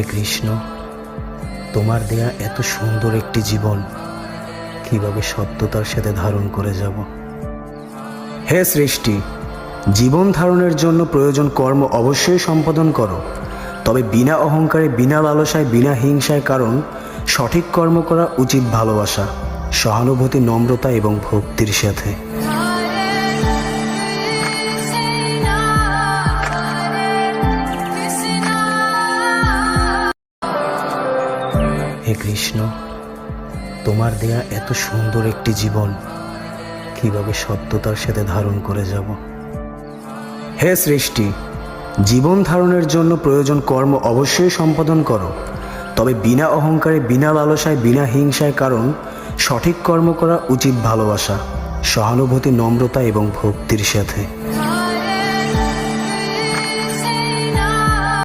হে কৃষ্ণ, তোমার দেয়া এত সুন্দর একটি জীবন কিভাবে সত্যতার সাথে ধারণ করে যাব। হে সৃষ্টি, জীবন ধারণের জন্য প্রয়োজন কর্ম অবশ্যই সম্পাদন করো, তবে বিনা অহংকারে, বিনা লালসায়, বিনা হিংসায়, কারণ সঠিক কর্ম করা উচিত ভালোবাসা, সহানুভূতি, নম্রতা এবং ভক্তির সাথে। হে কৃষ্ণ, তোমার দেয়া এত সুন্দর একটি জীবন কিভাবে সত্যতার সাথে ধারণ করে যাব। হে সৃষ্টি, জীবন ধারণের জন্য প্রয়োজন কর্ম অবশ্যই সম্পাদন করো, তবে বিনা অহংকারে, বিনা লালসায়, বিনা হিংসায়, কারণ সঠিক কর্ম করা উচিত ভালোবাসা, সহানুভূতি, নম্রতা এবং ভক্তির সাথে।